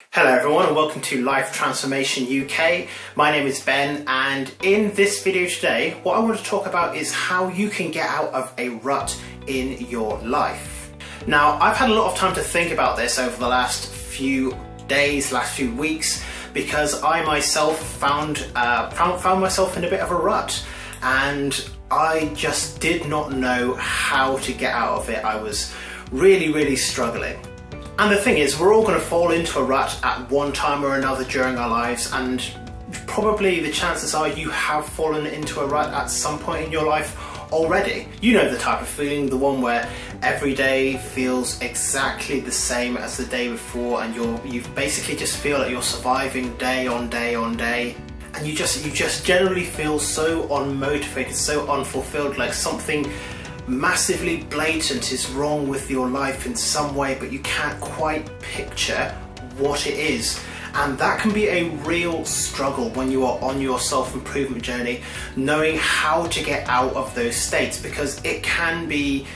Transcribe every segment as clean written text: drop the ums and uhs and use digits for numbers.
Hello everyone and welcome to Life Transformation UK. My name is Ben, and in this video today what I want to talk about is how you can get out of a rut in your life. Now, I've had a lot of time to think about this over the last few days, last few weeks, because I myself found myself in a bit of a rut, and I just did not know how to get out of it. I was really struggling. And the thing is, we're all going to fall into a rut at one time or another during our lives, and probably the chances are you have fallen into a rut at some point in your life already. You know the type of feeling, the one where every day feels exactly the same as the day before, and you basically just feel like you're surviving day on day on day, and you just generally feel so unmotivated, so unfulfilled, like something massively blatant is wrong with your life in some way, but you can't quite picture what it is. And that can be a real struggle when you are on your self-improvement journey, knowing how to get out of those states, because it can be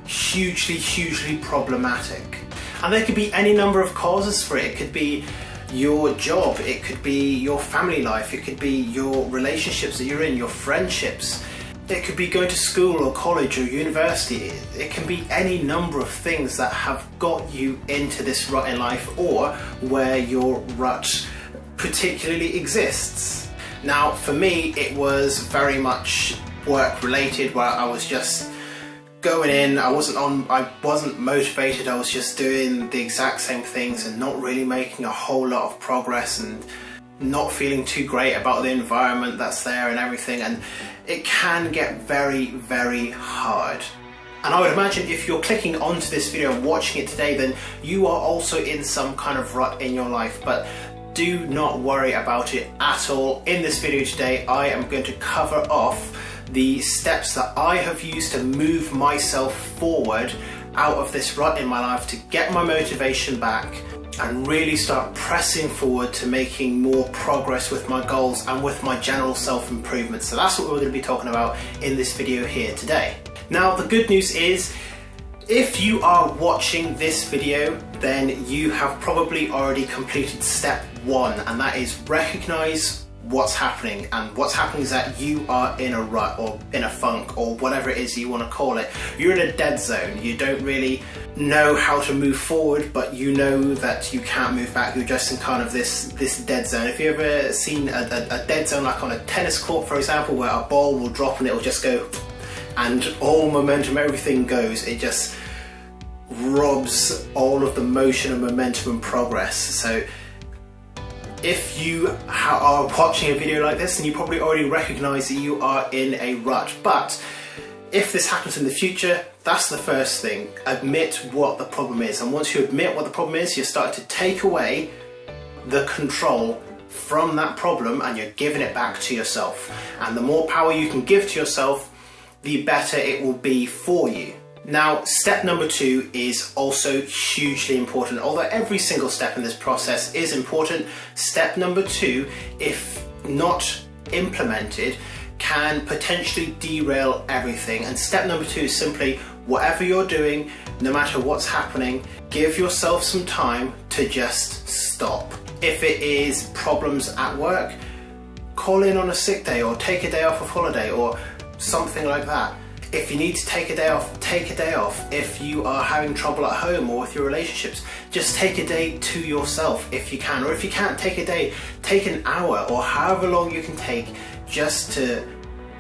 hugely problematic. And there could be any number of causes for it. It could be your job, it could be your family life, it could be your relationships that you're in, your friendships. It could be going to school or college or university. It can be any number of things that have got you into this rut in life, or where your rut particularly exists. Now, for me, it was very much work related, where I was just going in, I wasn't motivated, I was just doing the exact same things and not really making a whole lot of progress, and not feeling too great about the environment that's there and everything, and it can get very hard. And I would imagine if you're clicking onto this video and watching it today, then you are also in some kind of rut in your life. But do not worry about it at all. In this video today, I am going to cover off the steps that I have used to move myself forward out of this rut in my life, to get my motivation back and really start pressing forward to making more progress with my goals and with my general self-improvement. So that's what we're going to be talking about in this video here today. Now, the good news is, if you are watching this video, then you have probably already completed step one, and that is recognize what's happening. And what's happening is that you are in a rut, or in a funk, or whatever it is you want to call it. You're in a dead zone. You don't really know how to move forward, but you know that you can't move back. You're just in kind of this dead zone. If you've ever seen a dead zone, like on a tennis court, for example, where a ball will drop and it will just go, and all momentum, everything goes, it just robs all of the motion and momentum and progress. So if you are watching a video like this, then you probably already recognize that you are in a rut. But if this happens in the future, that's the first thing. Admit what the problem is. And once you admit what the problem is, you're starting to take away the control from that problem, and you're giving it back to yourself. And the more power you can give to yourself, the better it will be for you. Now, step number two is also hugely important. Although every single step in this process is important, step number two, if not implemented, can potentially derail everything. And step number two is simply, whatever you're doing, no matter what's happening, give yourself some time to just stop. If it is problems at work, call in on a sick day, or take a day off of holiday, or something like that. If you need to take a day off, take a day off. If you are having trouble at home or with your relationships, just take a day to yourself if you can. Or if you can't take a day, take an hour, or however long you can take, just to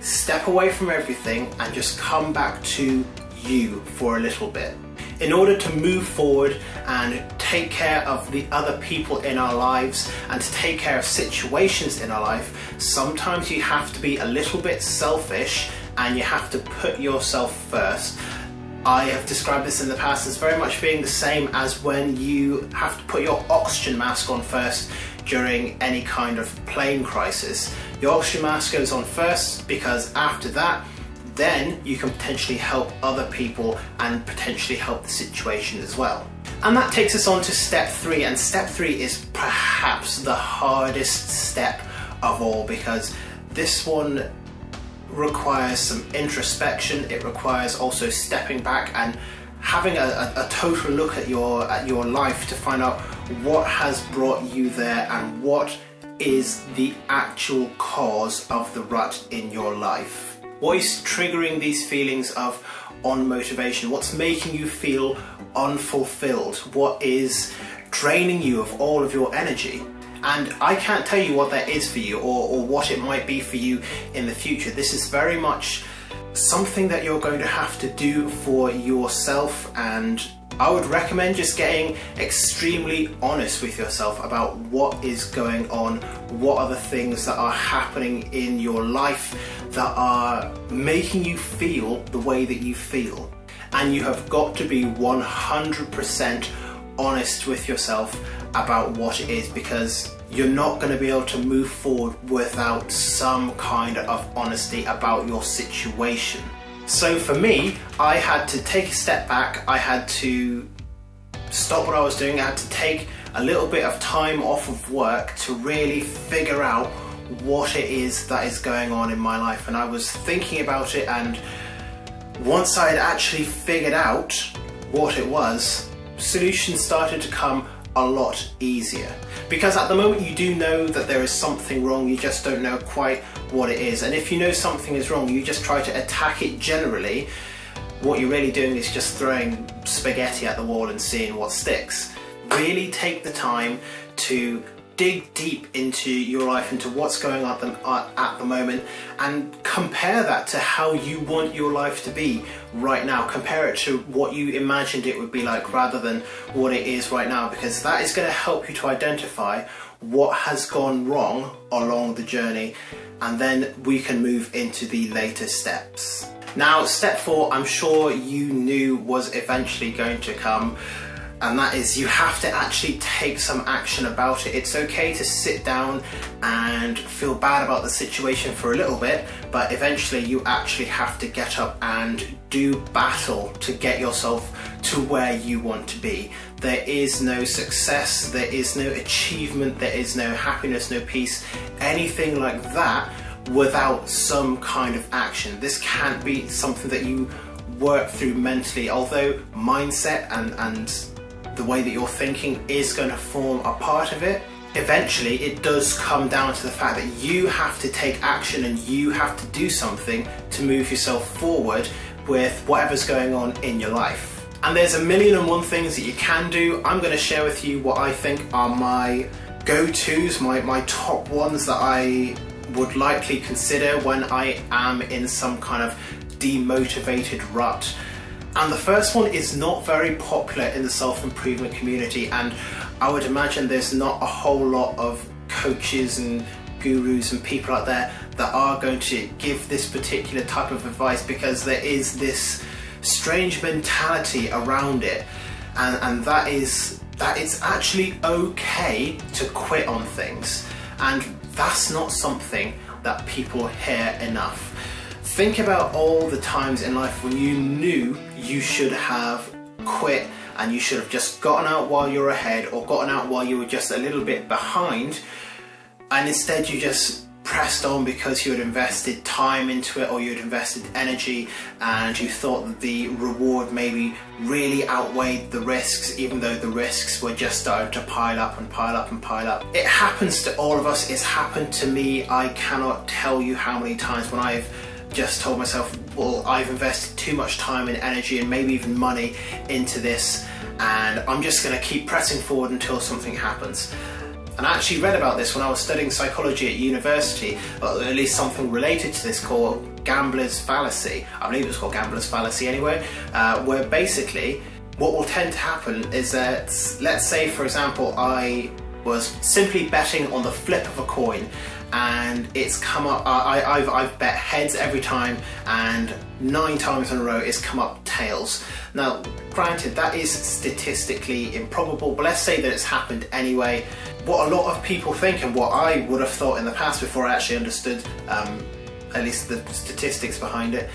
step away from everything and just come back to you for a little bit. In order to move forward and take care of the other people in our lives, and to take care of situations in our life, sometimes you have to be a little bit selfish, and you have to put yourself first. I have described this in the past as very much being the same as when you have to put your oxygen mask on first during any kind of plane crisis. Your oxygen mask goes on first, because after that, then you can potentially help other people and potentially help the situation as well. And that takes us on to step three, and step three is perhaps the hardest step of all, because this one requires some introspection. It requires also stepping back and having a total look at your life to find out what has brought you there and what is the actual cause of the rut in your life. What is triggering these feelings of unmotivation? What's making you feel unfulfilled? What is draining you of all of your energy? And I can't tell you what that is for you or what it might be for you in the future. This is very much something that you're going to have to do for yourself, and I would recommend just getting extremely honest with yourself about what is going on, what are the things that are happening in your life that are making you feel the way that you feel. And you have got to be 100% honest with yourself about what it is, because you're not going to be able to move forward without some kind of honesty about your situation. So for me, I had to take a step back. I had to stop what I was doing. I had to take a little bit of time off of work to really figure out what it is that is going on in my life. And I was thinking about it, and once I had actually figured out what it was, solutions started to come a lot easier. Because at the moment you do know that there is something wrong, you just don't know quite what it is. And if you know something is wrong, you just try to attack it generally. What you're really doing is just throwing spaghetti at the wall and seeing what sticks. Really take the time to dig deep into your life, into what's going on at the moment, and compare that to how you want your life to be right now. Compare it to what you imagined it would be like rather than what it is right now, because that is going to help you to identify what has gone wrong along the journey, and then we can move into the later steps. Now, step 4, I'm sure you knew was eventually going to come, and that is you have to actually take some action about it. It's okay to sit down and feel bad about the situation for a little bit, but eventually you actually have to get up and do battle to get yourself to where you want to be. There is no success, there is no achievement, there is no happiness, no peace, anything like that without some kind of action. This can't be something that you work through mentally, although mindset and the way that you're thinking is going to form a part of it. Eventually it does come down to the fact that you have to take action and you have to do something to move yourself forward with whatever's going on in your life. And there's 1,000,001 things that you can do. I'm going to share with you what I think are my go-tos, my top ones that I would likely consider when I am in some kind of demotivated rut. And the first one is not very popular in the self-improvement community, and I would imagine there's not a whole lot of coaches and gurus and people out there that are going to give this particular type of advice, because there is this strange mentality around it, and that is that it's actually okay to quit on things, and that's not something that people hear enough. Think about all the times in life when you knew you should have quit and you should have just gotten out while you're ahead, or gotten out while you were just a little bit behind, and instead you just pressed on because you had invested time into it, or you had invested energy, and you thought that the reward maybe really outweighed the risks, even though the risks were just starting to pile up and pile up and pile up. It happens to all of us. It's happened to me. I cannot tell you how many times when I've just told myself, well, I've invested too much time and energy and maybe even money into this, and I'm just going to keep pressing forward until something happens. And I actually read about this when I was studying psychology at university, or at least something related to this called gambler's fallacy. I believe it's called gambler's fallacy anyway, where basically what will tend to happen is that, let's say for example, I was simply betting on the flip of a coin, and it's come up, I've bet heads every time, and 9 times in a row it's come up tails. Now granted, that is statistically improbable, but let's say that it's happened anyway. What a lot of people think, and what I would have thought in the past before I actually understood at least the statistics behind it,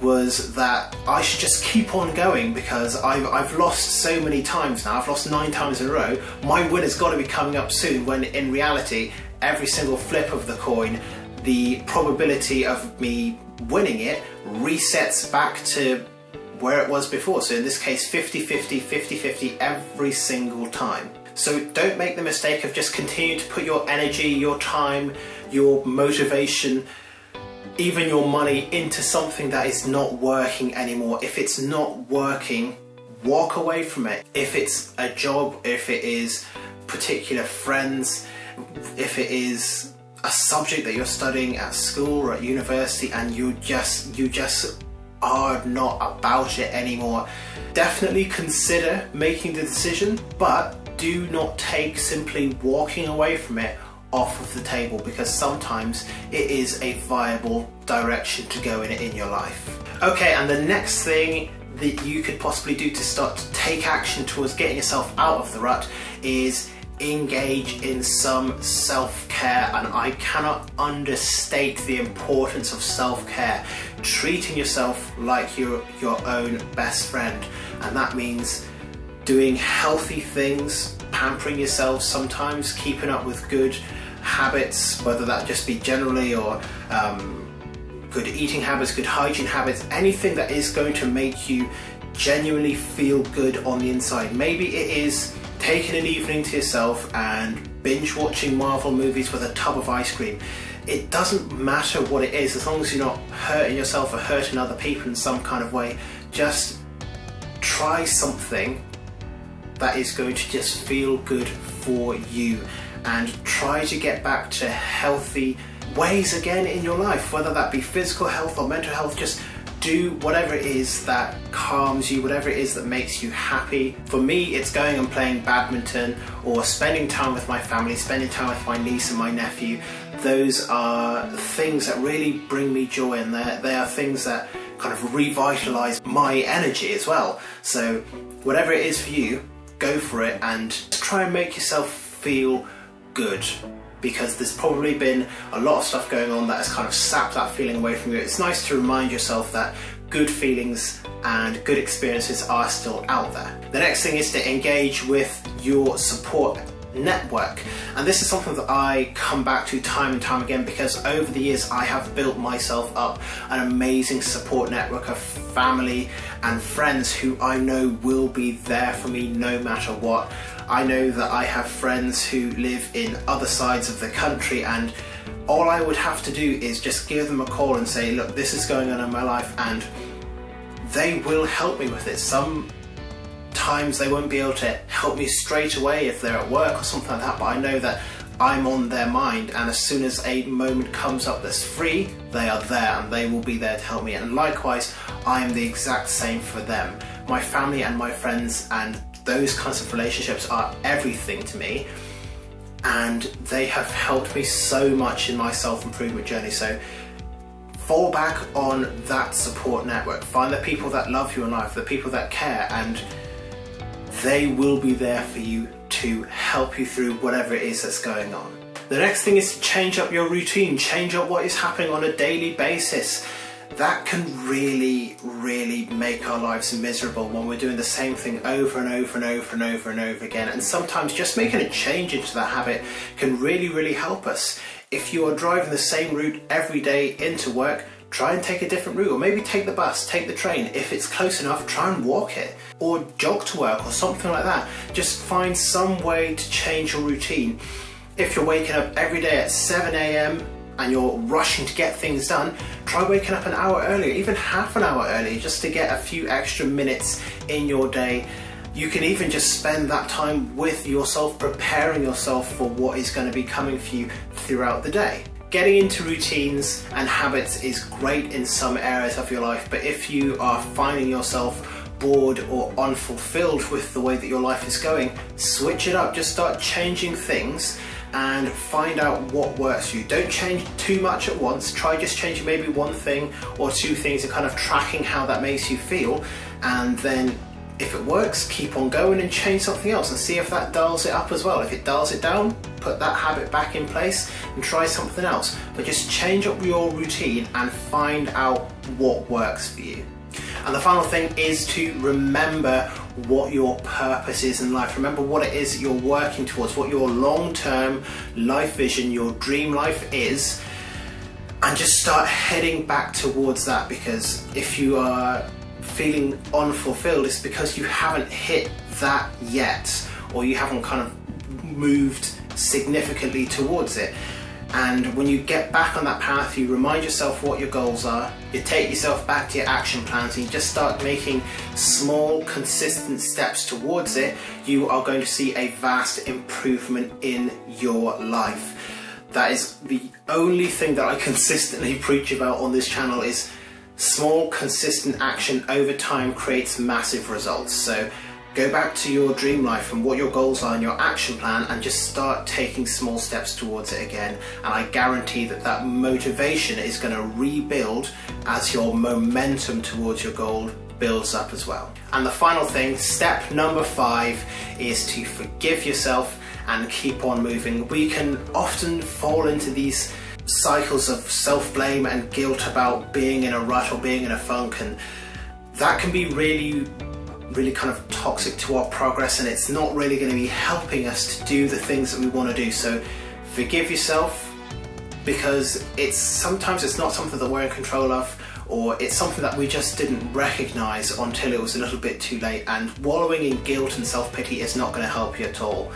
was that I should just keep on going because I've lost so many times now. I've lost 9 times in a row. My win has got to be coming up soon, when in reality every single flip of the coin, the probability of me winning it resets back to where it was before. So in this case, 50-50, 50-50 every single time. So don't make the mistake of just continuing to put your energy, your time, your motivation, even your money into something that is not working anymore. If it's not working, walk away from it. If it's a job, if it is particular friends, if it is a subject that you're studying at school or at university and you just are not about it anymore, definitely consider making the decision, but do not take simply walking away from it off of the table, because sometimes it is a viable direction to go in your life. Okay, and the next thing that you could possibly do to start to take action towards getting yourself out of the rut is engage in some self-care. And I cannot understate the importance of self-care, treating yourself like you're your own best friend. And that means doing healthy things, pampering yourself sometimes, keeping up with good habits, whether that just be generally or good eating habits, good hygiene habits, anything that is going to make you genuinely feel good on the inside. Maybe it is taking an evening to yourself and binge watching Marvel movies with a tub of ice cream. It doesn't matter what it is, as long as you're not hurting yourself or hurting other people in some kind of way. Just try something that is going to just feel good for you, and try to get back to healthy ways again in your life, whether that be physical health or mental health. Just do whatever it is that calms you, whatever it is that makes you happy. For me, it's going and playing badminton or spending time with my family, spending time with my niece and my nephew. Those are things that really bring me joy, and they are things that kind of revitalize my energy as well. So whatever it is for you, go for it and try and make yourself feel good, because there's probably been a lot of stuff going on that has kind of sapped that feeling away from you. It's nice to remind yourself that good feelings and good experiences are still out there. The next thing is to engage with your support network, and this is something that I come back to time and time again, because over the years I have built myself up an amazing support network of family and friends who I know will be there for me no matter what. I know that I have friends who live in other sides of the country, and all I would have to do is just give them a call and say, look, this is going on in my life, and they will help me with it. Sometimes they won't be able to help me straight away if they're at work or something like that, but I know that I'm on their mind, and as soon as a moment comes up that's free, they are there and they will be there to help me. And likewise, I am the exact same for them. My family and my friends and those kinds of relationships are everything to me, and they have helped me so much in my self-improvement journey. So fall back on that support network. Find the people that love you in life, the people that care, and they will be there for you to help you through whatever it is that's going on. The next thing is to change up your routine, change up what is happening on a daily basis. That can really make our lives miserable when we're doing the same thing over and over and over and over and over again. And sometimes just making a change into that habit can really help us. If you are driving the same route every day into work, try and take a different route, or maybe take the bus, take the train. If it's close enough, try and walk it, or jog to work or something like that. Just find some way to change your routine. If you're waking up every day at 7 a.m. and you're rushing to get things done, try waking up an hour earlier, even half an hour earlier, just to get a few extra minutes in your day. You can even just spend that time with yourself, preparing yourself for what is going to be coming for you throughout the day. Getting into routines and habits is great in some areas of your life, but if you are finding yourself bored or unfulfilled with the way that your life is going, switch it up. Just start changing things and find out what works for you. Don't change too much at once. Try just changing maybe one thing or two things and kind of tracking how that makes you feel, and then if it works, keep on going and change something else and see if that dials it up as well. If it dials it down, put that habit back in place and try something else. But just change up your routine and find out what works for you. And the final thing is to remember what your purpose is in life. Remember what it is that you're working towards, what your long-term life vision, your dream life is, and just start heading back towards that. Because if you are feeling unfulfilled, it's because you haven't hit that yet, or you haven't kind of moved significantly towards it. And when you get back on that path, you remind yourself what your goals are, you take yourself back to your action plans, and you just start making small, consistent steps towards it, you are going to see a vast improvement in your life. That is the only thing that I consistently preach about on this channel, is small, consistent action over time creates massive results. So go back to your dream life and what your goals are and your action plan, and just start taking small steps towards it again. And I guarantee that that motivation is going to rebuild as your momentum towards your goal builds up as well. And the final thing, step number 5, is to forgive yourself and keep on moving. We can often fall into these cycles of self-blame and guilt about being in a rut or being in a funk, and that can be really kind of toxic to our progress, and it's not really going to be helping us to do the things that we want to do. So forgive yourself, because sometimes it's not something that we're in control of, or it's something that we just didn't recognize until it was a little bit too late, and wallowing in guilt and self-pity is not going to help you at all.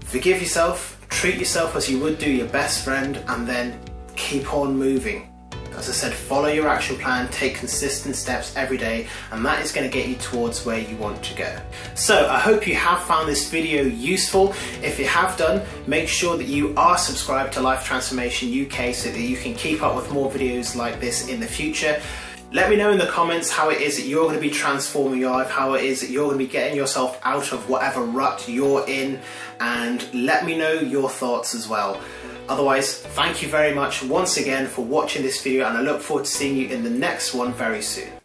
Forgive yourself, treat yourself as you would do your best friend, and then keep on moving. As I said, follow your action plan, take consistent steps every day, and that is going to get you towards where you want to go. So I hope you have found this video useful. If you have done, make sure that you are subscribed to Life Transformation UK so that you can keep up with more videos like this in the future. Let me know in the comments how it is that you're going to be transforming your life, how it is that you're going to be getting yourself out of whatever rut you're in, and let me know your thoughts as well. Otherwise, thank you very much once again for watching this video, and I look forward to seeing you in the next one very soon.